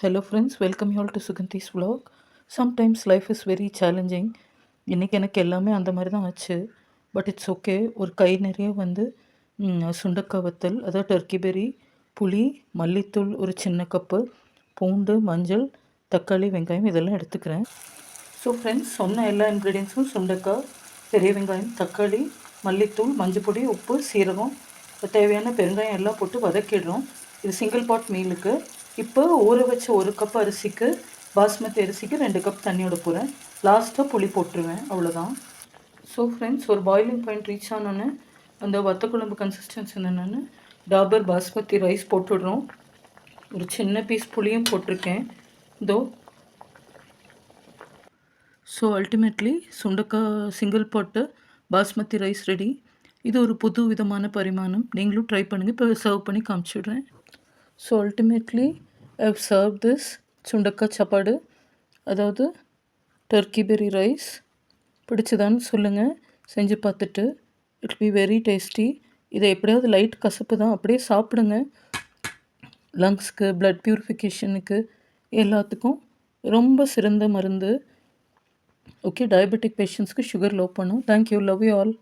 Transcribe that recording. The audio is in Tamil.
Hello friends, welcome you all to Suganti's vlog. Sometimes life is very challenging. இன்றைக்கி எனக்கு எல்லாமே அந்த மாதிரி தான் ஆச்சு. But it's okay. ஒரு கை நிறைய சுண்டக்காய் வத்தல், அதாவது டர்க்கி பெரி, புளி, மல்லித்தூள் ஒரு சின்ன கப்பு, பூண்டு, மஞ்சள், தக்காளி, வெங்காயம் இதெல்லாம் எடுத்துக்கிறேன். ஸோ ஃப்ரெண்ட்ஸ், சொன்ன எல்லா இன்க்ரீடியன்ஸும் சுண்டக்காய், பெரிய வெங்காயம், தக்காளி, மல்லித்தூள், மஞ்சப்பொடி, உப்பு, சீரகம், தேவையான பெருங்காயம் எல்லாம் போட்டு வதக்கிடுறோம். இது சிங்கிள் பாட் மீலுக்கு. இப்போ ஊற வச்ச ஒரு கப் அரிசிக்கு, பாஸ்மதி அரிசிக்கு 2 கப் தண்ணியோட போகிறேன். லாஸ்ட்டாக புளி போட்டுருவேன், அவ்வளோதான். ஸோ ஃப்ரெண்ட்ஸ், ஒரு பாயிலிங் பாயிண்ட் ரீச் ஆனோன்னு அந்த வத்த குழம்பு கன்சிஸ்டன்சி என்னென்னு டாபர் பாஸ்மதி ரைஸ் போட்டுடுறோம். ஒரு சின்ன பீஸ் புளியும் போட்டிருக்கேன். இதோ. ஸோ அல்டிமேட்லி சுண்டக்காய் சிங்கிள் பாட்டு பாஸ்மதி ரைஸ் ரெடி. இது ஒரு புது விதமான பரிமாணம். நீங்களும் ட்ரை பண்ணுங்கள். இப்போ சர்வ் பண்ணி காமிச்சிடுறேன். So ultimately I have serve this sundakkai saapadu, அதாவது டர்க்கி பெரி ரைஸ். பிடிச்சதான்னு சொல்லுங்கள், செஞ்சு பார்த்துட்டு. It be very tasty. இதை எப்படியாவது லைட் கசப்பு தான், அப்படியே சாப்பிடுங்க. லங்ஸ்க்கு, பிளட் ப்யூரிஃபிகேஷனுக்கு எல்லாத்துக்கும் ரொம்ப சிறந்த மருந்து. ஓகே, டயபெட்டிக் பேஷண்ட்ஸ்க்கு சுகர் லோ பண்ணும். Thank you, love you all.